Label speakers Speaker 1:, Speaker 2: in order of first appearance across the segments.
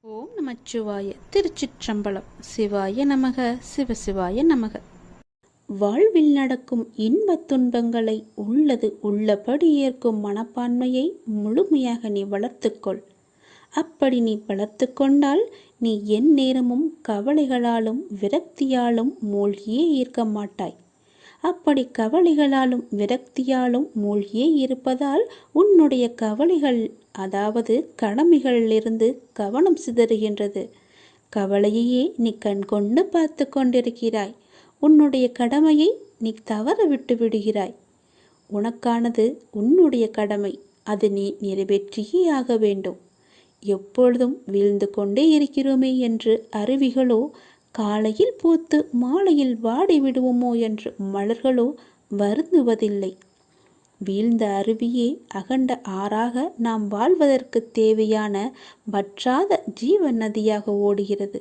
Speaker 1: ஓம் நமச்சிவாய. திருச்சிற்றம்பலம். சிவாய நமக. சிவசிவாய நமக. வாழ்வில் நடக்கும் இன்பத் துன்பங்களை உள்ளது உள்ளபடி ஏற்கும் மனப்பான்மையை முழுமையாக நீ வளர்த்துக்கொள். அப்படி நீ வளர்த்து கொண்டால் நீ என் நேரமும் கவலைகளாலும் விரக்தியாலும் மூழ்கியே இருக்க மாட்டாய். அப்படி கவலைகளாலும் விரக்தியாலும் மூழ்கியே இருப்பதால் உன்னுடைய கவலைகள், அதாவது கடமைகளிலிருந்து கவனம் சிதறுகின்றது. கவலையையே நீ கண்கொண்டு பார்த்து கொண்டிருக்கிறாய். உன்னுடைய கடமையை நீ தவற விட்டு விடுகிறாய். உனக்கானது உன்னுடைய கடமை, அது நீ நிறைவேற்றியே ஆக வேண்டும். எப்பொழுதும் வீழ்ந்து கொண்டே இருக்கிறோமே என்று அருவிகளோ, காலையில் பூத்து மாலையில் வாடி விடுவோமோ என்று மலர்களோ வருந்துவதில்லை. வீழ்ந்த அருவியே அகண்ட ஆறாக நாம் வாழ்வதற்கு தேவையான வற்றாத ஜீவ நதியாக ஓடுகிறது.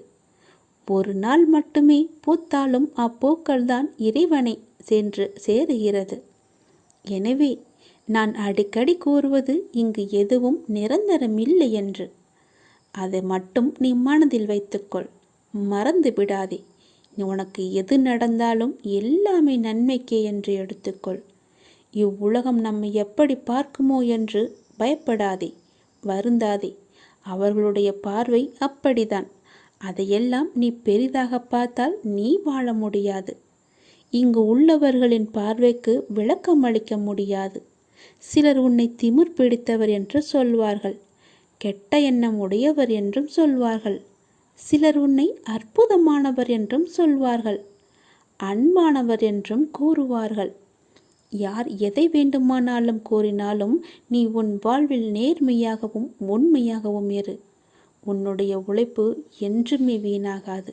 Speaker 1: ஒரு நாள் மட்டுமே பூத்தாலும் அப்பூக்கள்தான் இறைவனை சென்று சேருகிறது. எனவே நான் அடிக்கடி கூறுவது இங்கு எதுவும் நிரந்தரமில்லை என்று. அதை மட்டும் நீ மனதில் வைத்துக்கொள், மறந்து விடாதே. உனக்கு எது நடந்தாலும் எல்லாமே நன்மைக்கே என்று எடுத்துக்கொள். இவ்வுலகம் நம்மை எப்படி பார்க்குமோ என்று பயப்படாதே, வருந்தாதே. அவர்களுடைய பார்வை அப்படிதான். அதையெல்லாம் நீ பெரிதாக பார்த்தால் நீ வாழ முடியாது. இங்கு உள்ளவர்களின் பார்வைக்கு விளக்கம் அளிக்க முடியாது. சிலர் உன்னை திமிர் பிடித்தவர் என்று சொல்வார்கள், கெட்ட எண்ணம் உடையவர் என்றும் சொல்வார்கள். சிலர் உன்னை அற்புதமானவர் என்றும் சொல்வார்கள், அன்பானவர் என்றும் கூறுவார்கள். யார் எதை வேண்டுமானாலும் கூறினாலும் நீ உன் வாழ்வில் நேர்மையாகவும் உண்மையாகவும் இரு. உன்னுடைய உழைப்பு என்றுமே வீணாகாது.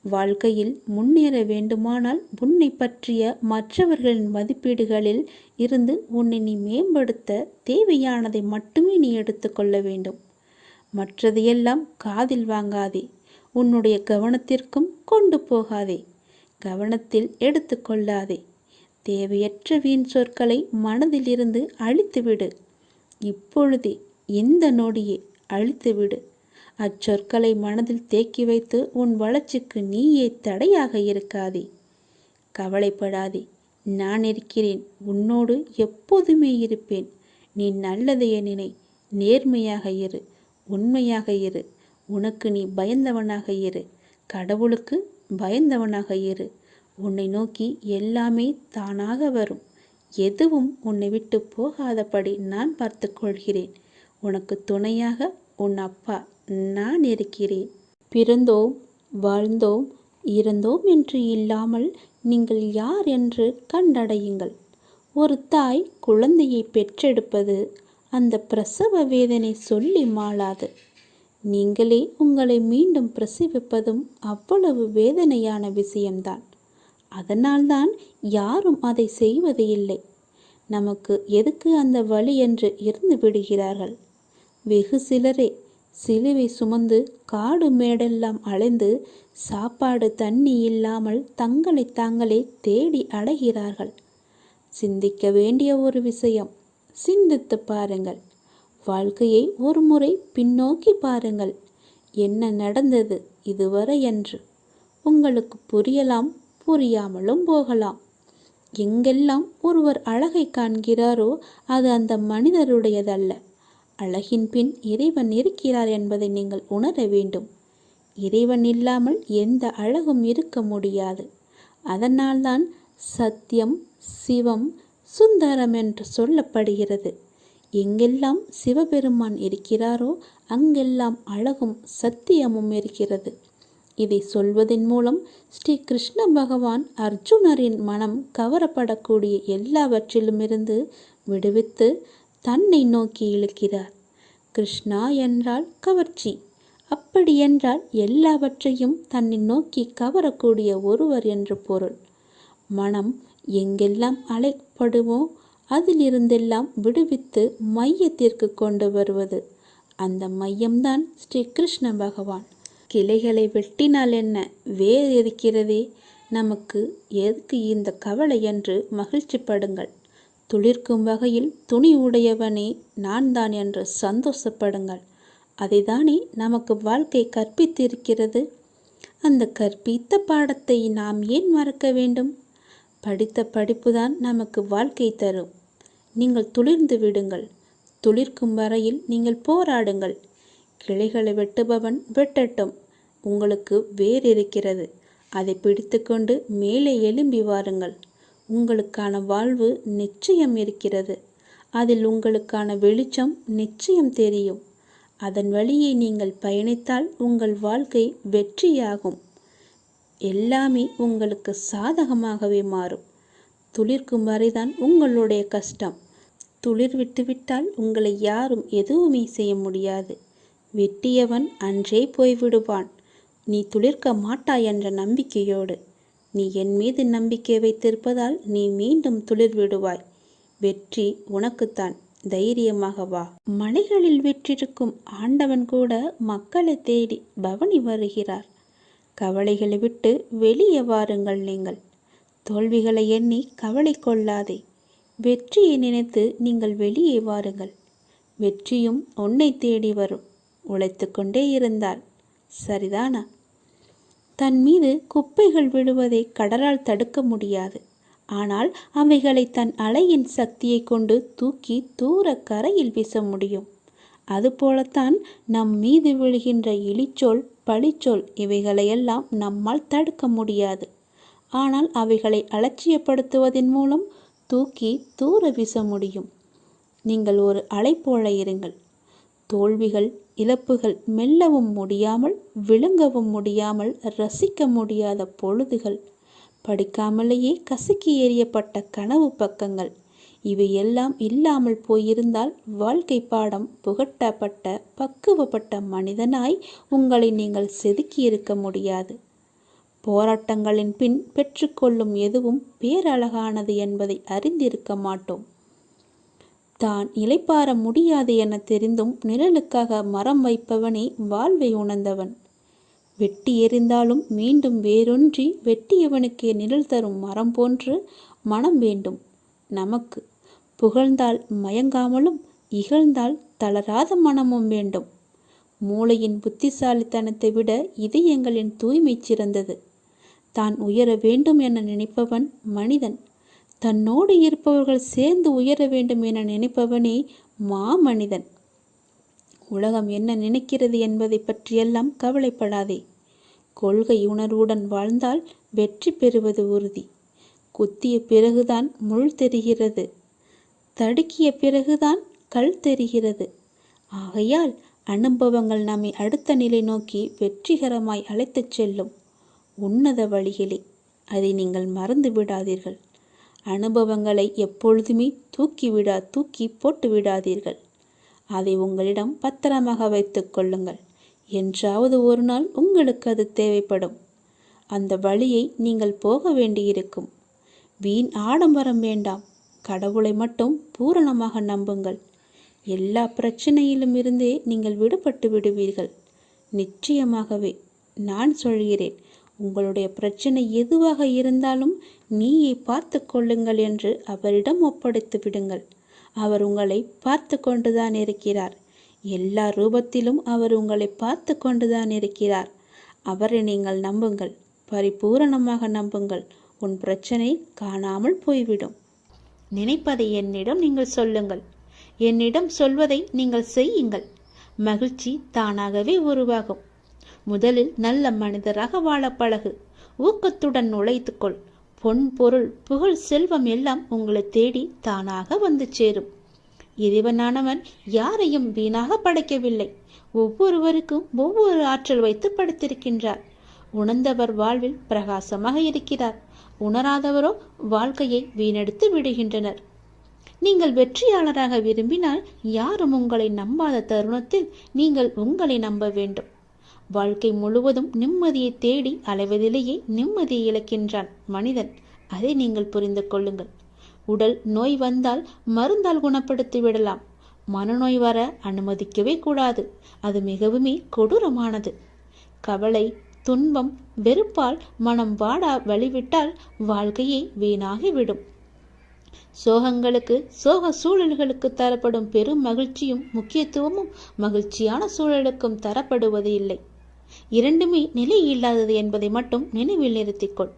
Speaker 1: வாழ்க்கையில் முன்னேற வேண்டுமானால் உன்னை பற்றிய மற்றவர்களின் மதிப்பீடுகளில் இருந்து உன்னை நீ மேம்படுத்த தேவையானதை மட்டுமே நீ எடுத்துக்கொள்ள வேண்டும். மற்றதையெல்லாம் காதில் வாங்காதே, உன்னுடைய கவனத்திற்கும் கொண்டு போகாதே, கவனத்தில் எடுத்துக்கொள்ளாதே. தேவையற்ற வீண் சொற்களை மனதிலிருந்து அழித்துவிடு. இப்பொழுதே, இந்த நொடியே அழித்துவிடு. அச்சொற்களை மனதில் தேக்கி வைத்து உன் வளர்ச்சிக்கு நீயே தடையாக இருக்காதே. கவலைப்படாதே, நான் இருக்கிறேன், உன்னோடு எப்போதுமே இருப்பேன். நீ நல்லதையே நினை, நேர்மையாக இரு, உண்மையாக இரு. உனக்கு நீ பயந்தவனாக இரு, கடவுளுக்கு பயந்தவனாக இரு. உன்னை நோக்கி எல்லாமே தானாக வரும். எதுவும் உன்னை விட்டு போகாதபடி நான் பார்த்து கொள்கிறேன். உனக்கு துணையாக உன் அப்பா நான் இருக்கிறேன். பிறந்தோம், வாழ்ந்தோம், இறந்தோம் என்று இல்லாமல் நீங்கள் யார் என்று கண்டடையுங்கள். ஒரு தாய் குழந்தையை பெற்றெடுப்பது அந்த பிரசவ வேதனை சொல்லி மாளாது. நீங்களே உங்களை மீண்டும் பிரசவிப்பதும் அவ்வளவு வேதனையான விஷயம்தான். அதனால்தான் யாரும் அதை செய்வது இல்லை. நமக்கு எதுக்கு அந்த வலி என்று இருந்து விடுகிறார்கள். வெகு சிலரே சிலுவை சுமந்து காடு மேடெல்லாம் அலைந்து சாப்பாடு தண்ணி இல்லாமல் தங்களை தாங்களே தேடி அடைகிறார்கள். சிந்திக்க வேண்டிய ஒரு விஷயம். சிந்தித்து பாருங்கள். வாழ்க்கையை ஒரு முறை பின்னோக்கி பாருங்கள். என்ன நடந்தது இதுவரை என்று உங்களுக்கு புரியலாம், புரியாமலும் போகலாம். எங்கெல்லாம் ஒருவர் அழகை காண்கிறாரோ அது அந்த மனிதருடையதல்ல. அழகின் பின் இறைவன் இருக்கிறார் என்பதை நீங்கள் உணர வேண்டும். இறைவன் இல்லாமல் எந்த அழகும் இருக்க முடியாது. அதனால்தான் சத்தியம், சிவம், சுந்தரம் என்று சொல்லப்படுகிறது. எங்கெல்லாம் சிவபெருமான் இருக்கிறாரோ அங்கெல்லாம் அழகும் சத்தியமும் இருக்கிறது. இதை சொல்வதன் மூலம் ஸ்ரீ கிருஷ்ண பகவான் அர்ஜுனரின் மனம் கவரப்படக்கூடிய எல்லாவற்றிலுமிருந்து விடுவித்து தன்னை நோக்கி இழுக்கிறார். கிருஷ்ணா என்றால் கவர்ச்சி. அப்படி என்றால் எல்லாவற்றையும் தன்னை நோக்கி கவரக்கூடிய ஒருவர் என்று பொருள். மனம் எங்கெல்லாம் அலைப்படுமோ அதிலிருந்தெல்லாம் விடுவித்து மையத்திற்கு கொண்டு வருவது. அந்த மையம்தான் ஸ்ரீ கிருஷ்ண பகவான். கிளைகளை வெட்டினால் என்ன, வேர் இருக்கிறதே, நமக்கு எதுக்கு இந்த கவலை என்று மகிழ்ச்சி படுங்கள். துளிர்க்கும் வகையில் துணி உடையவனே நான் தான் என்று சந்தோஷப்படுங்கள். அதைதானே நமக்கு வாழ்க்கை கற்பித்திருக்கிறது. அந்த கற்பித்த பாடத்தை நாம் ஏன் மறக்க வேண்டும்? படித்த படிப்புதான் நமக்கு வாழ்க்கை தரும். நீங்கள் துளிர்ந்து விடுங்கள். துளிர்க்கும் வரையில் நீங்கள் போராடுங்கள். கிளைகளை வெட்டுபவன் வெட்டட்டும். உங்களுக்கு வேர் இருக்கிறது. அதை பிடித்து கொண்டு மேலே எழும்பி வாருங்கள். உங்களுக்கான வாழ்வு நிச்சயம் இருக்கிறது. அதில் உங்களுக்கான வெளிச்சம் நிச்சயம் தெரியும். அதன் வழியை நீங்கள் பயணித்தால் உங்கள் வாழ்க்கை வெற்றியாகும். எல்லாமே உங்களுக்கு சாதகமாகவே மாறும். துளிர்க்கும் வரைதான் உங்களுடைய கஷ்டம். துளிர் விட்டுவிட்டால் உங்களை யாரும் எதுவுமே செய்ய முடியாது. வெட்டியவன் அன்றே போய்விடுவான். நீ துளிர்க்க மாட்டாய் என்ற நம்பிக்கையோடு. நீ என் மீது நம்பிக்கை வைத்திருப்பதால் நீ மீண்டும் துளிர் விடுவாய். வெற்றி உனக்குத்தான். தைரியமாக வா. மலைகளில் வெற்றிருக்கும் ஆண்டவன் கூட மக்களை தேடி பவனி வருகிறார். கவலைகளை விட்டு வெளியே வாருங்கள். நீங்கள் தோல்விகளை எண்ணி கவலை கொள்ளாதே. வெற்றியை நினைத்து நீங்கள் வெளியே வாருங்கள். வெற்றியும் உன்னை தேடி வரும். உழைத்து கொண்டே இருந்தால் சரிதானா? தன் மீது குப்பைகள் விழுவதை கடலால் தடுக்க முடியாது. ஆனால் அவைகளை தன் அலையின் சக்தியை கொண்டு தூக்கி தூர கரையில் வீச முடியும். அதுபோலத்தான் நம் மீது விழுகின்ற இழிச்சொல், பழிச்சொல் இவைகளையெல்லாம் நம்மால் தடுக்க முடியாது. ஆனால் அவைகளை அலட்சியப்படுத்துவதன் மூலம் தூக்கி தூர வீச முடியும். நீங்கள் ஒரு அலை போல இருங்கள். தோல்விகள், இழப்புகள் மெல்லவும் முடியாமல், விழுங்கவும் முடியாமல், ரசிக்க முடியாத பொழுதுகள், படிக்காமலேயே கசக்கி எறியப்பட்ட கனவு பக்கங்கள், இவையெல்லாம் இல்லாமல் போயிருந்தால் வாழ்க்கை பாடம் புகட்டப்பட்ட பக்குவப்பட்ட மனிதனாய் உங்களை நீங்கள் செதுக்கியிருக்க முடியாது. போராட்டங்களின் பின் பெற்றுக்கொள்ளும் எதுவும் பேரழகானது என்பதை அறிந்திருக்க மாட்டோம். தான் இளைப்பாற முடியாது என தெரிந்தும் நிழலுக்காக மரம் வைப்பவனே வாழ்வை உணர்ந்தவன். வெட்டி எறிந்தாலும் மீண்டும் வேரொன்றி வெட்டியவனுக்கே நிழல் தரும் மரம் போன்று மனம் வேண்டும் நமக்கு. புகழ்ந்தால் மயங்காமலும் இகழ்ந்தால் தளராத மனமும் வேண்டும். மூளையின் புத்திசாலித்தனத்தை விட இதயங்களின் தூய்மை சிறந்தது. தான் உயர வேண்டும் என நினைப்பவன் மனிதன். தன்னோடு இருப்பவர்கள் சேர்ந்து உயர வேண்டும் என நினைப்பவனே மாமனிதன். உலகம் என்ன நினைக்கிறது என்பதை பற்றியெல்லாம் கவலைப்படாதே. கொள்கை உணர்வுடன் வாழ்ந்தால் வெற்றி பெறுவது உறுதி. குத்திய பிறகுதான் முள் தெரிகிறது. தடுக்கிய பிறகுதான் கல் தெரிகிறது. ஆகையால் அனுபவங்கள் நம்மை அடுத்த நிலை நோக்கி வெற்றிகரமாய் அழைத்துச் செல்லும் உன்னத வழிகளே. அதை நீங்கள் மறந்து விடாதீர்கள். அனுபவங்களை எப்பொழுதுமே தூக்கி போட்டு விடாதீர்கள். அதை உங்களிடம் பத்திரமாக வைத்துக் கொள்ளுங்கள். என்றாவது ஒரு நாள் உங்களுக்கு அது தேவைப்படும். அந்த வழியை நீங்கள் போக வேண்டியிருக்கும். வீண் ஆடம்பரம் வேண்டாம். கடவுளை மட்டும் பூரணமாக நம்புங்கள். எல்லா பிரச்சனையிலும் இருந்தே நீங்கள் விடுபட்டு விடுவீர்கள். நிச்சயமாகவே நான் சொல்கிறேன். உங்களுடைய பிரச்சனை எதுவாக இருந்தாலும் நீயை பார்த்து கொள்ளுங்கள் என்று அவரிடம் ஒப்படைத்து விடுங்கள். அவர் உங்களை பார்த்து கொண்டுதான் இருக்கிறார். எல்லா ரூபத்திலும் அவர் உங்களை பார்த்து கொண்டுதான் இருக்கிறார். அவரை நீங்கள் நம்புங்கள். பரிபூரணமாக நம்புங்கள். உன் பிரச்சனை காணாமல் போய்விடும். நினைப்பதை என்னிடம் நீங்கள் சொல்லுங்கள். என்னிடம் சொல்வதை நீங்கள் செய்யுங்கள். மகிழ்ச்சி தானாகவே உருவாகும். முதலில் நல்ல மனிதராக வாழ பழகு. ஊக்கத்துடன் உழைத்துக்கொள். பொன், பொருள், புகழ், செல்வம் எல்லாம் உங்களை தேடி தானாக வந்து சேரும். இறைவனானவன் யாரையும் வீணாக படைக்கவில்லை. ஒவ்வொருவருக்கும் ஒவ்வொரு ஆற்றல் வைத்து படைத்திருக்கின்றார். உணர்ந்தவர் வாழ்வில் பிரகாசமாக இருக்கிறார். உணராதவரோ வாழ்க்கையை வீணடித்து விடுகின்றனர். நீங்கள் வெற்றியாளராக விரும்பினால் யாரும் உங்களை நம்பாத தருணத்தில் நீங்கள் உங்களை நம்ப வேண்டும். வாழ்க்கை முழுவதும் நிம்மதியை தேடி அலைவதிலேயே நிம்மதியை இழக்கின்றான் மனிதன். அதை நீங்கள் புரிந்து கொள்ளுங்கள். உடல் நோய் வந்தால் மருந்தால் குணப்படுத்தி விடலாம். மனநோய் வர அனுமதிக்கவே கூடாது. அது மிகவுமே கொடூரமானது. கவலை, துன்பம், வெறுப்பால் மனம் வாடா வழிவிட்டால் வாழ்க்கையே வீணாகிவிடும். சோகங்களுக்கு சோக சூழல்களுக்கு தரப்படும் பெரும் மகிழ்ச்சியும் முக்கியத்துவமும் மகிழ்ச்சியான சூழலுக்கும் தரப்படுவது இல்லை. இரண்டுமே நிலை இல்லாதது என்பதை மட்டும் நினைவில் நிறுத்திக்கொள்.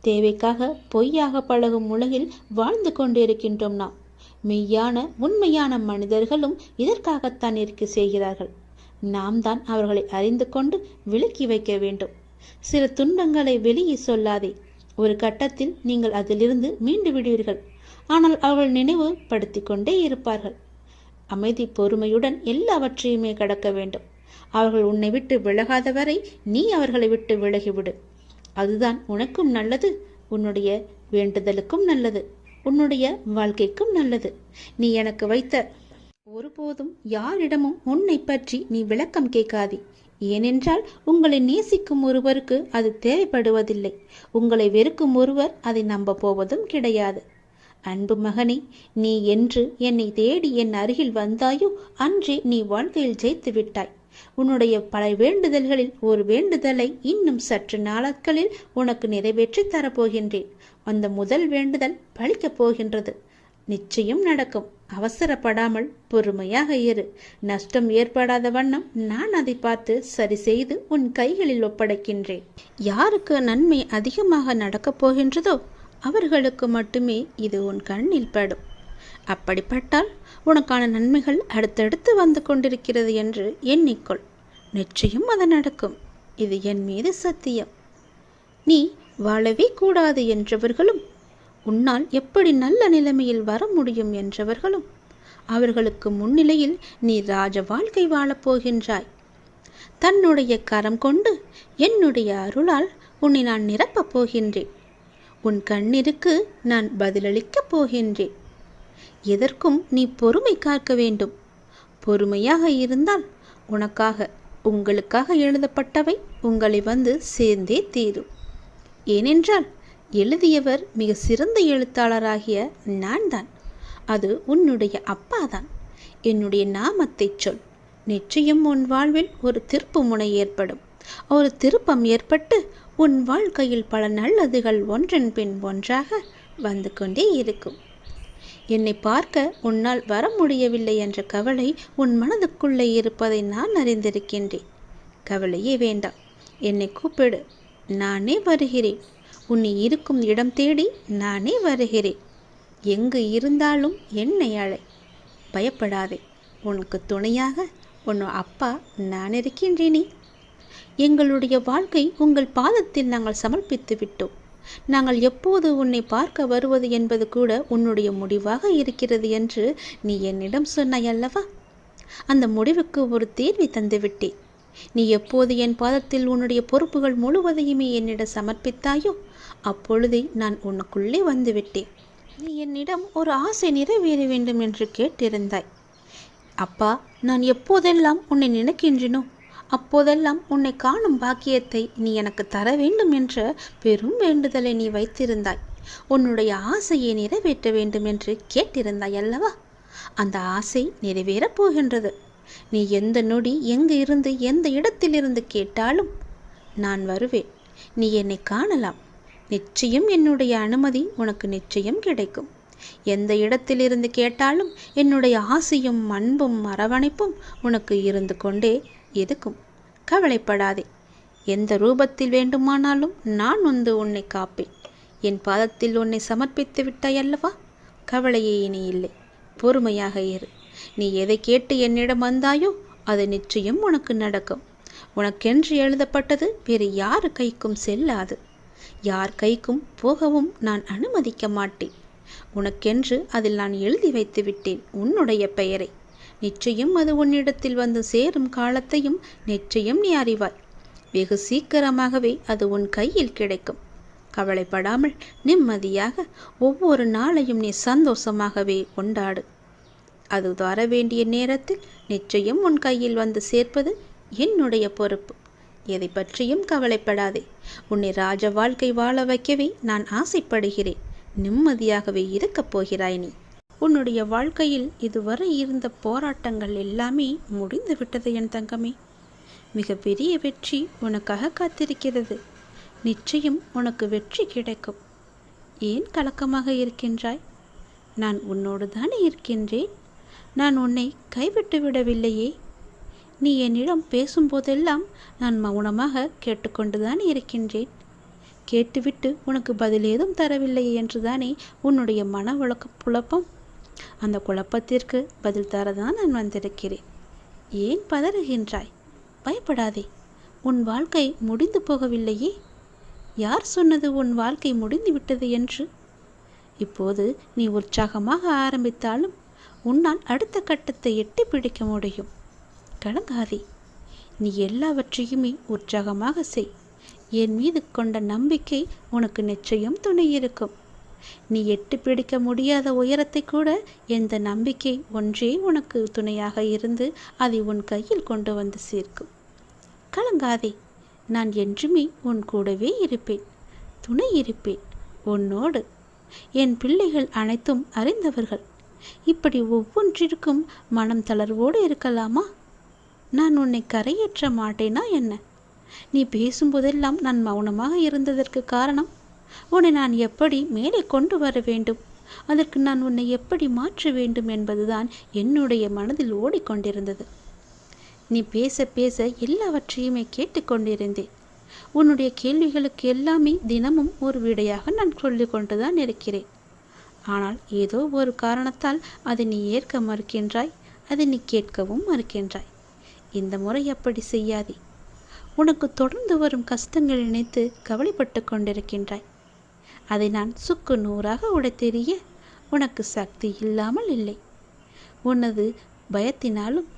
Speaker 1: தேவைக்காக பொய்யாக பழகும் உலகில் வாழ்ந்து கொண்டிருக்கின்றோம் நாம். மெய்யான உண்மையான மனிதர்களும் இதற்காகத்தான் இருக்க செய்கிறார்கள். நாம் தான் அவர்களை அறிந்து கொண்டு விலக்கி வைக்க வேண்டும். சில துன்பங்களை வெளியே சொல்லாதே. ஒரு கட்டத்தில் நீங்கள் அதிலிருந்து மீண்டு விடுவீர்கள். ஆனால் அவர்கள் நினைவு படுத்தி கொண்டே இருப்பார்கள். அமைதி பொறுமையுடன் எல்லாவற்றையுமே கடக்க வேண்டும். அவர்கள் உன்னை விட்டு விலகாத வரை நீ அவர்களை விட்டு விலகிவிடு. அதுதான் உனக்கும் நல்லது, உன்னுடைய வேண்டுதலுக்கும் நல்லது, உன்னுடைய வாழ்க்கைக்கும் நல்லது. நீ எனக்கு வைத்த ஒருபோதும் யாரிடமும் உன்னை பற்றி நீ விளக்கம் கேட்காதே. ஏனென்றால் உங்களை நேசிக்கும் ஒருவருக்கு அது தேவைப்படுவதில்லை. உங்களை வெறுக்கும் ஒருவர் அதை நம்ப போவதும் கிடையாது. அன்பு மகனே, நீ என்று என்னை தேடி என் அருகில் வந்தாயோ அன்றே நீ வாழ்க்கையில் ஜெயித்து விட்டாய். உன்னுடைய பல வேண்டுதல்களில் ஒரு வேண்டுதலை இன்னும் சற்று நாட்களில் உனக்கு நிறைவேற்றி தரப்போகின்றேன். அந்த முதல் வேண்டுதல் பலிக்கப் போகின்றது. நிச்சயம் நடக்கும். அவசரப்படாமல் பொறுமையாக இரு. நஷ்டம் ஏற்படாத வண்ணம் நான் அதை பார்த்து சரி செய்து உன் கைகளில் ஒப்படைக்கின்றேன். யாருக்கு நன்மை அதிகமாக நடக்கப் போகின்றதோ அவர்களுக்கு மட்டுமே இது உன் கண்ணில் படும். அப்படிப்பட்டால் உனக்கான நன்மைகள் அடுத்தடுத்து வந்து கொண்டிருக்கிறது என்று எண்ணிக்கொள். நிச்சயம் அது நடக்கும். இது என் மீது சத்தியம். நீ வாழவே கூடாது என்றவர்களும், உன்னால் எப்படி நல்ல நிலைமையில் வர முடியும் என்றவர்களும், அவர்களுக்கு முன்னிலையில் நீ ராஜ வாழ்க்கை வாழப்போகின்றாய். தன்னுடைய கரம் கொண்டு என்னுடைய அருளால் உன்னை நான் நிரப்பப் போகின்றேன். உன் கண்ணீருக்கு நான் பதிலளிக்கப் போகின்றேன். எதற்கும் நீ பொறுமை காக்க வேண்டும். பொறுமையாக இருந்தால் உனக்காக, உங்களுக்காக எழுதப்பட்டவை உங்களை வந்து சேர்ந்தே தீரும். ஏனென்றால் எழுதியவர் மிக சிறந்த எழுத்தாளராகிய நான் தான். அது உன்னுடைய அப்பாதான். என்னுடைய நாமத்தை சொல். நிச்சயம் உன் வாழ்வில் ஒரு திருப்பு முனை ஏற்படும். ஒரு திருப்பம் ஏற்பட்டு உன் வாழ்க்கையில் பல நல்லதுகள் ஒன்றன் பின் ஒன்றாக வந்து கொண்டே இருக்கும். என்னை பார்க்க உன்னால் வர முடியவில்லை என்ற கவலை உன் மனதுக்குள்ளே இருப்பதை நான் அறிந்திருக்கின்றேன். கவலையே வேண்டாம். என்னை கூப்பிடு, நானே வருகிறேன். உன்னை இருக்கும் இடம் தேடி நானே வருகிறேன். எங்கு இருந்தாலும் என்னை அழை. பயப்படாதே. உனக்கு துணையாக உன் அப்பா நான் இருக்கின்றேனே. எங்களுடைய வாழ்க்கை உங்கள் பாதத்தில் நாங்கள் சமர்ப்பித்து விட்டோம். நாங்கள் எப்போது உன்னை பார்க்க வருவது என்பது கூட உன்னுடைய முடிவாக இருக்கிறது என்று நீ என்னிடம் சொன்னாய் அல்லவா? அந்த முடிவுக்கு ஒரு தேர்வை தந்துவிட்டேன். நீ எப்போது என் பாதத்தில் உன்னுடைய பொறுப்புகள் முழுவதையுமே என்னிடம் சமர்ப்பித்தாயோ அப்பொழுதே நான் உனக்குள்ளே வந்துவிட்டேன். நீ என்னிடம் ஒரு ஆசை நிறைவேற வேண்டும் என்று கேட்டிருந்தாய். அப்பா, நான் எப்போதெல்லாம் உன்னை நினைக்கின்றனோ அப்போதெல்லாம் உன்னை காணும் பாக்கியத்தை நீ எனக்கு தர வேண்டும் என்ற பெரும் வேண்டுதலை நீ வைத்திருந்தாய். உன்னுடைய ஆசையை நிறைவேற்ற வேண்டும் என்று கேட்டிருந்தாய் அல்லவா? அந்த ஆசை நிறைவேறப் போகின்றது. நீ எந்த நொடி எங்கு இருந்து எந்த இடத்திலிருந்து கேட்டாலும் நான் வருவேன். நீ என்னை காணலாம். நிச்சயம் என்னுடைய அனுமதி உனக்கு நிச்சயம் கிடைக்கும். எந்த இடத்திலிருந்து கேட்டாலும் என்னுடைய ஆசையும் அன்பும் அரவணைப்பும் உனக்கு இருந்து கொண்டே இருக்கும். கவலைப்படாதே. எந்த ரூபத்தில் வேண்டுமானாலும் நான் வந்து உன்னை காப்பேன். என் பாதத்தில் உன்னை சமர்ப்பித்து விட்டாய் அல்லவா? கவலையே இனி இல்லை. பொறுமையாக இரு. நீ எதை கேட்டு என்னிடம் வந்தாயோ அது நிச்சயம் உனக்கு நடக்கும். உனக்கென்று எழுதப்பட்டது வேறு யார் கைக்கும் செல்லாது. யார் கைக்கும் போகவும் நான் அனுமதிக்க மாட்டேன். உனக்கென்று அதில் நான் எழுதி வைத்து விட்டேன் உன்னுடைய பெயரை. நிச்சயம் அது உன்னிடத்தில் வந்து சேரும் காலத்தையும் நிச்சயம் நீ அறிவாய். வெகு சீக்கிரமாகவே அது உன் கையில் கிடைக்கும். கவலைப்படாமல் நிம்மதியாக ஒவ்வொரு நாளையும் நீ சந்தோஷமாகவே கொண்டாடு. அது வர வேண்டிய நேரத்தில் நிச்சயம் உன் கையில் வந்து சேர்ப்பது என்னுடைய பொறுப்பு. எதை பற்றியும் கவலைப்படாதே. உன்னை ராஜ வாழ்க்கை வாழ வைக்கவே நான் ஆசைப்படுகிறேன். நிம்மதியாகவே இருக்கப் போகிறாய் நீ. உன்னுடைய வாழ்க்கையில் இதுவரை இருந்த போராட்டங்கள் எல்லாமே முடிந்து விட்டது என் தங்கமே. மிக பெரிய வெற்றி உனக்காக காத்திருக்கிறது. நிச்சயம் உனக்கு வெற்றி கிடைக்கும். ஏன் கலக்கமாக இருக்கின்றாய்? நான் உன்னோடு தானே இருக்கின்றேன். நான் உன்னை கைவிட்டு விடவில்லையே. நீ என்னிடம் பேசும்போதெல்லாம் நான் மௌனமாக கேட்டுக்கொண்டுதான் இருக்கின்றேன். கேட்டுவிட்டு உனக்கு பதில் ஏதும் தரவில்லை என்றுதானே உன்னுடைய மன குழப்பம். அந்த குழப்பத்திற்கு பதில் தரதான் நான் வந்திருக்கிறேன். ஏன் பதறுகின்றாய்? பயப்படாதே. உன் வாழ்க்கை முடிந்து போகவில்லையே. யார் சொன்னது உன் வாழ்க்கை முடிந்து விட்டது என்று? இப்போது நீ உற்சாகமாக ஆரம்பித்தாலும் உன்னால் அடுத்த கட்டத்தை எட்டி பிடிக்க முடியும். கலங்காதே. நீ எல்லாவற்றையுமே உற்சாகமாக செய். என் மீது கொண்ட நம்பிக்கை உனக்கு நிச்சயம் துணை இருக்கும். நீ எட்டி பிடிக்க முடியாத உயரத்தை கூட எந்த நம்பிக்கை ஒன்றே உனக்கு துணையாக இருந்து அதை உன் கையில் கொண்டு வந்து சேர்க்கும். கலங்காதே. நான் என்றுமே உன் கூடவே இருப்பேன், துணை இருப்பேன் உன்னோடு. என் பிள்ளைகள் அனைத்தும் அறிந்தவர்கள். இப்படி ஒவ்வொன்றிற்கும் மனம் தளர்வோடு இருக்கலாமா? நான் உன்னை கரையேற்ற மாட்டேனா என்ன? நீ பேசும்போதெல்லாம் நான் மௌனமாக இருந்ததற்கு காரணம், உன்னை நான் எப்படி மேலே கொண்டு வர வேண்டும், அதற்கு நான் உன்னை எப்படி மாற்ற வேண்டும் என்பதுதான் என்னுடைய மனதில் ஓடிக்கொண்டிருந்தது. நீ பேச பேச எல்லாவற்றையுமே கேட்டுக்கொண்டிருந்தேன். உன்னுடைய கேள்விகளுக்கு எல்லாமே தினமும் ஒரு விடையாக நான் சொல்லிக் கொண்டுதான் இருக்கிறேன். ஆனால் ஏதோ ஒரு காரணத்தால் அதை நீ ஏற்க மறுக்கின்றாய், அதை நீ கேட்கவும் மறுக்கின்றாய். இந்த முறை அப்படி செய்யாதே. உனக்கு தொடர்ந்து வரும் கஷ்டங்கள் நினைத்து கவலைப்பட்டு கொண்டிருக்கின்றாய். அதை நான் சுக்கு நூறாக உடைத்தெறிய உனக்கு சக்தி இல்லாமல் இல்லை. உனது பயத்தினாலும்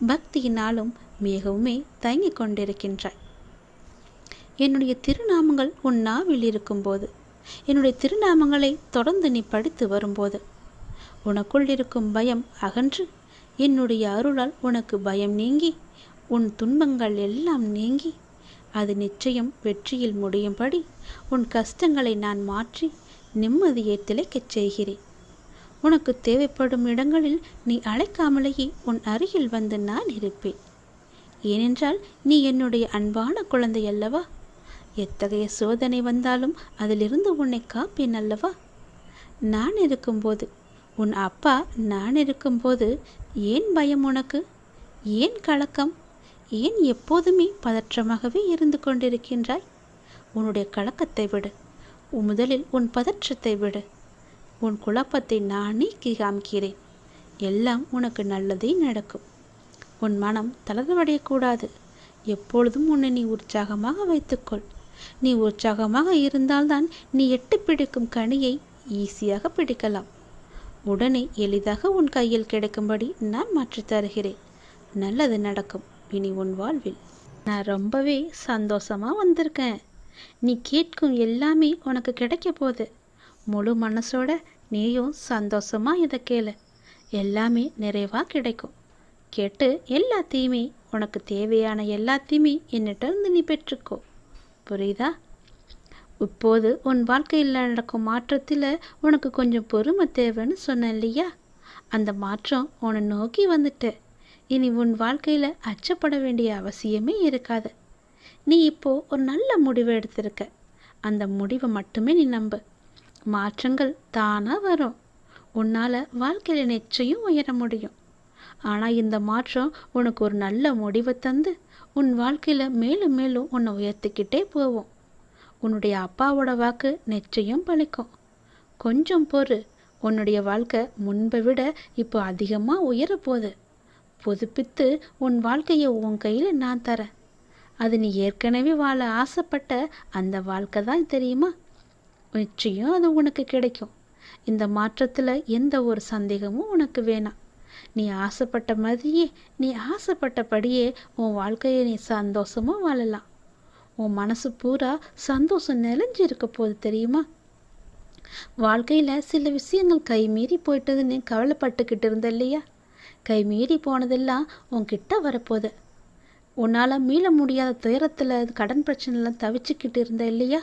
Speaker 1: பக்தியினாலும் மிகவுமே தயங்கிக் கொண்டிருக்கின்றாய். என்னுடைய திருநாமங்கள் உன் நாவில் இருக்கும்போது, என்னுடைய திருநாமங்களை தொடர்ந்து நீ படித்து வரும்போது உனக்குள் இருக்கும் பயம் அகன்று என்னுடைய அருளால் உனக்கு பயம் நீங்கி உன் துன்பங்கள் எல்லாம் நீங்கி அது நிச்சயம் வெற்றியில் முடியும்படி உன் கஷ்டங்களை நான் மாற்றி நிம்மதியை திளைக்கச் செய்கிறேன். உனக்கு தேவைப்படும் இடங்களில் நீ அழைக்காமலேயே உன் அருகில் வந்து நான் இருப்பேன். ஏனென்றால் நீ என்னுடைய அன்பான குழந்தை அல்லவா? எத்தகைய சோதனை வந்தாலும் அதிலிருந்து உன்னை காப்பேன் அல்லவா? நான் இருக்கும்போது, உன் அப்பா நான் இருக்கும்போது ஏன் பயம் உனக்கு? ஏன் கலக்கம்? ஏன் எப்போதுமே பதற்றமாகவே இருந்து கொண்டிருக்கின்றாய்? உன்னுடைய கலக்கத்தை விடு. முதலில் உன் பதற்றத்தை விடு. உன் குழப்பத்தை நான் நீக்கி காமிக்கிறேன். எல்லாம் உனக்கு நல்லதே நடக்கும். உன் மனம் தளர்வடையக்கூடாது. எப்பொழுதும் உன்னை நீ உற்சாகமாக வைத்துக்கொள். நீ உற்சாகமாக இருந்தால்தான் நீ எட்டி பிடிக்கும் கனியை ஈஸியாக பிடிக்கலாம். உடனே எளிதாக உன் கையில் கிடைக்கும்படி நான் மாற்றித் தருகிறேன். நல்லது நடக்கும் இனி உன் வாழ்வில். நான் ரொம்பவே சந்தோஷமா வந்திருக்கேன். நீ கேட்கும் எல்லாமே உனக்கு கிடைக்க போகுது. முழு மனசோட நீயும் சந்தோஷமா இதை கேளு. எல்லாமே நிறைவா கிடைக்கும். கேட்டு எல்லாத்தையுமே, உனக்கு தேவையான எல்லாத்தையுமே என்னிட்ட இருந்து நீ பெற்றுக்கோ. புரியுதா? இப்போது உன் வாழ்க்கையில் நடக்கும் மாற்றத்தில் உனக்கு கொஞ்சம் பொறுமை தேவைன்னு சொன்னேன் இல்லையா? அந்த மாற்றம் உன்னை நோக்கி வந்துட்டு இனி உன் வாழ்க்கையில் அச்சப்பட வேண்டிய அவசியமே இருக்காது. நீ இப்போ ஒரு நல்ல முடிவை எடுத்திருக்க. அந்த முடிவை மட்டுமே நீ நம்பு. மாற்றங்கள் தானாக வரும். உன்னால் வாழ்க்கையில் நிச்சயம் உயர முடியும். ஆனால் இந்த மாற்றம் உனக்கு ஒரு நல்ல முடிவை தந்து உன் வாழ்க்கையில் மேலும் மேலும் உன்னை உயர்த்திக்கிட்டே போவோம். உன்னுடைய அப்பாவோட வாக்கு நிச்சயம் பலிக்கும். கொஞ்சம் பொறு. உன்னுடைய வாழ்க்கை முன்பை விட இப்போ அதிகமாக உயரப்போகுது. புதுப்பித்து உன் வாழ்க்கையை உன் கையில் நான் தரேன். அது நீ ஏற்கனவே வாழ ஆசைப்பட்ட அந்த வாழ்க்கை தான், தெரியுமா? நிச்சயம் அது உனக்கு கிடைக்கும். இந்த மாற்றத்தில் எந்த ஒரு சந்தேகமும் உனக்கு வேணாம். நீ ஆசைப்பட்ட மாதிரியே, நீ ஆசைப்பட்டபடியே உன் வாழ்க்கையை நீ சந்தோஷமாக வாழலாம். உன் மனசு பூரா சந்தோஷம் நிறைஞ்சிருக்க போகுது, தெரியுமா? வாழ்க்கையில் சில விஷயங்கள் கைமீறி போயிட்டதுன்னு கவலைப்பட்டுக்கிட்டு இருந்த இல்லையா? கைமீறி போனதெல்லாம் உன்கிட்ட வரப்போகுது. உன்னால் மீள முடியாத துயரத்தில் கடன் பிரச்சனைலாம் தவிச்சுக்கிட்டு இருந்த இல்லையா?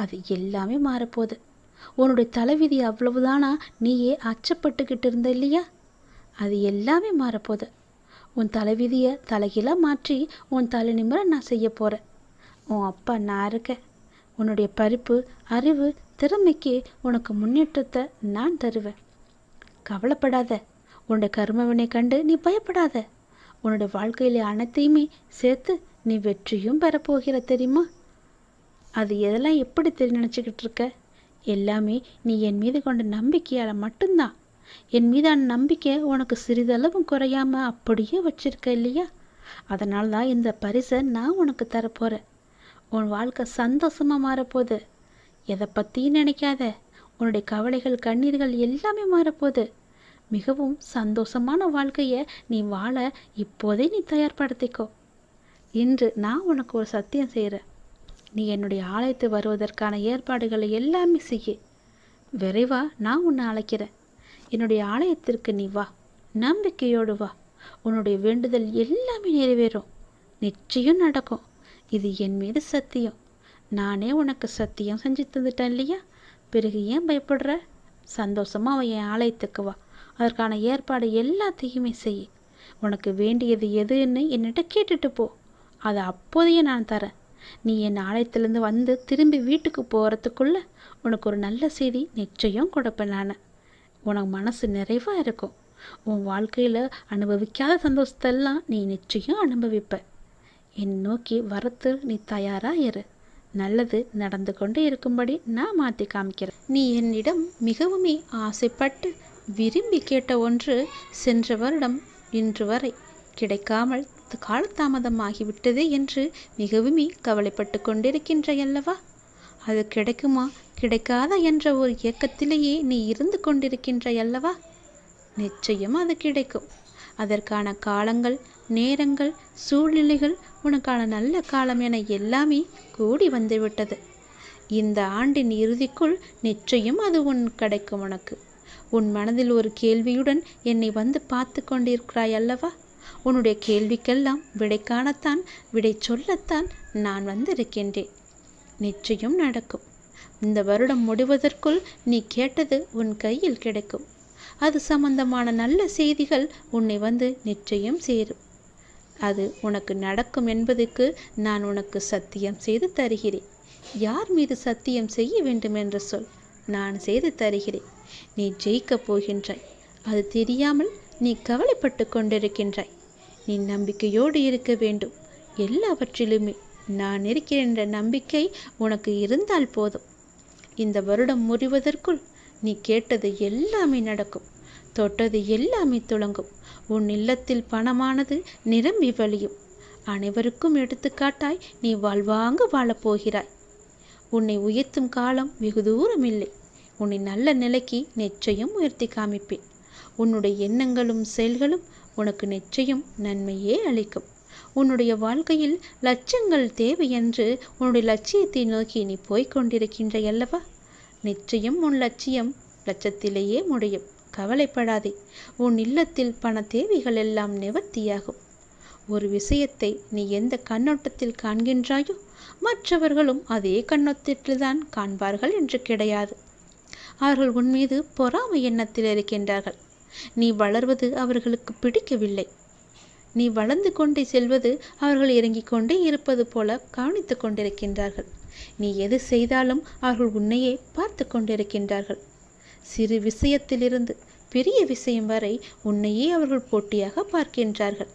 Speaker 1: அது எல்லாமே மாறப்போகுது. உன்னுடைய தலைவிதி அவ்வளவுதானா நீயே அச்சப்பட்டுக்கிட்டு இருந்த இல்லையா? அது எல்லாமே மாறப்போகுது. உன் தலைவிதியை தலைகீழாக மாற்றி உன் தலை நிமிர நான் செய்ய போகிறேன். உன் அப்பா நான் இருக்கேன். உன்னுடைய படிப்பு, அறிவு, திறமைக்கு உனக்கு முன்னேற்றத்தை நான் தருவேன். கவலைப்படாத. உன்னுடைய கர்மவினை கண்டு நீ பயப்படாத. உன்னுடைய வாழ்க்கையில அனைத்தையுமே சேர்த்து நீ வெற்றியும் பெறப்போகிற தெரியுமா? அது எதெல்லாம் எப்படி நினச்சிக்கிட்டு இருக்க? எல்லாமே நீ என் மீது கொண்ட நம்பிக்கையால் மட்டும்தான். என் மீதான நம்பிக்கை உனக்கு சிறிதளவும் குறையாம அப்படியே வச்சிருக்க இல்லையா? அதனால தான் இந்த பரிசை நான் உனக்கு தரப்போகிறேன். உன் வாழ்க்கை சந்தோஷமாக மாறப்போகுது. எதை பற்றியும் நினைக்காத. உன்னுடைய கவலைகள் கண்ணீர்கள் எல்லாமே மாறப்போகுது. மிகவும் சந்தோஷமான வாழ்க்கையை நீ வாழ இப்போதே நீ தயார்படுத்திக்கோ. இன்று நான் உனக்கு ஒரு சத்தியம் செய்கிறேன். நீ என்னுடைய ஆலயத்து வருவதற்கான ஏற்பாடுகளை எல்லாமே செய்ய. விரைவா நான் உன்னை அழைக்கிறேன். என்னுடைய ஆலயத்திற்கு நீ வா. நம்பிக்கையோடு வா. உன்னுடைய வேண்டுதல் எல்லாமே நிறைவேறும். நிச்சயம் நடக்கும். இது என் மீது சத்தியம். நானே உனக்கு சத்தியம் செஞ்சு தந்துட்டேன் இல்லையா? பிறகு ஏன் பயப்படுற? சந்தோஷமாக என் ஆலயத்துக்கு வா. அதற்கான ஏற்பாடு எல்லாத்தையுமே செய். உனக்கு வேண்டியது எதுன்னு என்னிட்ட கேட்டுட்டு போ. அதை அப்போதையே நான் தரேன். நீ என் ஆலயத்திலேருந்து வந்து திரும்பி வீட்டுக்கு போகிறதுக்குள்ள உனக்கு ஒரு நல்ல செய்தி நிச்சயம் கொடுப்பேன். நான் உனக்கு மனசு நிறைவாக இருக்கும். உன் வாழ்க்கையில் அனுபவிக்காத சந்தோஷத்தெல்லாம் நீ நிச்சயம் அனுபவிப்ப. என் நோக்கி வரத்து நீ தயாராக இரு. நல்லது நடந்து கொண்டே இருக்கும்படி நான் மாற்றி காமிக்கிறேன். நீ என்னிடம் மிகவுமே ஆசைப்பட்டு விரும்பி கேட்ட ஒன்று சென்ற வருடம் இன்று வரை கிடைக்காமல் காலதாமதமாகிவிட்டதே என்று மிகவுமே கவலைப்பட்டு கொண்டிருக்கின்றையல்லவா? அது கிடைக்குமா கிடைக்காதா என்ற ஒரு இயக்கத்திலேயே நீ இருந்து கொண்டிருக்கின்றையல்லவா? நிச்சயம் அது கிடைக்கும். அதற்கான காலங்கள், நேரங்கள், சூழ்நிலைகள், உனக்கான நல்ல காலம் என எல்லாமே கூடி வந்துவிட்டது. இந்த ஆண்டின் இறுதிக்குள் நிச்சயம் அது கிடைக்கும் உனக்கு. உன் மனதில் ஒரு கேள்வியுடன் என்னை வந்து பார்த்து கொண்டிருக்கிறாய் அல்லவா? உன்னுடைய கேள்விக்கெல்லாம் விடை காணத்தான், விடை சொல்லத்தான் நான் வந்திருக்கின்றேன். நிச்சயம் நடக்கும். இந்த வருடம் முடிவதற்குள் நீ கேட்டது உன் கையில் கிடைக்கும். அது சம்பந்தமான நல்ல செய்திகள் உன்னை வந்து நிச்சயம் சேரும். அது உனக்கு நடக்கும் என்பதற்கு நான் உனக்கு சத்தியம் செய்து தருகிறேன். யார் மீது சத்தியம் செய்ய வேண்டும் என்று சொல், நான் செய்து தருகிறேன். நீ ஜெயிக்கப் போகின்றாய். அது தெரியாமல் நீ கவலைப்பட்டு கொண்டிருக்கின்றாய். நீ நம்பிக்கையோடு இருக்க வேண்டும். எல்லாவற்றிலுமே நான் இருக்கிறேன் என்ற நம்பிக்கை உனக்கு இருந்தால் போதும். இந்த வருடம் முடிவதற்குள் நீ கேட்டது எல்லாமே நடக்கும். தொட்டது எல்லாமே துளங்கும். உன் இல்லத்தில் பணமானது நிரம்பி வழியும். அனைவருக்கும் எடுத்துக்காட்டாய் நீ வாழ்வாங்க வாழப்போகிறாய். உன்னை உயர்த்தும் காலம் வெகு தூரம் இல்லை. உன்னை நல்ல நிலைக்கு நிச்சயம் உயர்த்தி காமிப்பேன். உன்னுடைய எண்ணங்களும் செயல்களும் உனக்கு நிச்சயம் நன்மையே அளிக்கும். உன்னுடைய வாழ்க்கையில் லட்சங்கள் தேவை என்று உன்னுடைய லட்சியத்தை நோக்கி நீ போய்கொண்டிருக்கின்றையல்லவா? நிச்சயம் உன் லட்சியம் லட்சத்திலேயே முடியும். கவலைப்படாதே. உன் இல்லத்தில் பண தேவைகள் எல்லாம் நிவர்த்தியாகும். ஒரு விஷயத்தை நீ எந்த கண்ணோட்டத்தில் காண்கின்றாயோ மற்றவர்களும் அதே கண்ணோட்டத்தில்தான் காண்பார்கள் என்று கிடையாது. அவர்கள் உன் மீது பொறாமை எண்ணத்தில் இருக்கின்றார்கள். நீ வளர்வது அவர்களுக்கு பிடிக்கவில்லை. நீ வளர்ந்து கொண்டே செல்வது அவர்கள் இறங்கிக் கொண்டே இருப்பது போல கவனித்து கொண்டிருக்கின்றார்கள். நீ எது செய்தாலும் அவர்கள் உன்னையே பார்த்து கொண்டிருக்கின்றார்கள். சிறு விஷயத்திலிருந்து பெரிய விஷயம் வரை உன்னையே அவர்கள் போட்டியாக பார்க்கின்றார்கள்.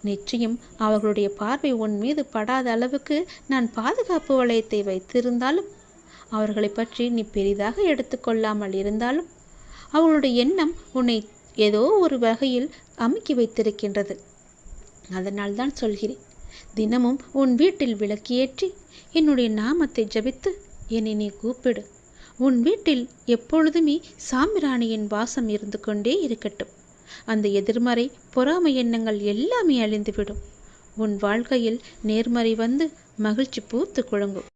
Speaker 1: நிச்சயம் அவர்களுடைய பார்வை உன் மீது படாத அளவுக்கு நான் பாதுகாப்பு வளையத்தை வைத்திருந்தாலும், அவர்களை பற்றி நீ பெரிதாக எடுத்துக்கொள்ளாமல் இருந்தாலும், அவர்களுடைய எண்ணம் உன்னை ஏதோ ஒரு வகையில் அமுக்கி வைத்திருக்கின்றது. அதனால் தான் சொல்கிறேன், தினமும் உன் வீட்டில் விளக்கேற்றி என்னுடைய நாமத்தை ஜபித்து என்னை நீ கூப்பிடு. உன் வீட்டில் எப்பொழுதுமே சாம்பிராணியின் வாசம் இருந்து கொண்டே இருக்கட்டும். அந்த எதிர்மறை பொறாமை எண்ணங்கள் எல்லாமே அழிந்துவிடும். உன் வாழ்க்கையில் நேர்மறை வந்து மகிழ்ச்சி பூத்து குழங்கும்.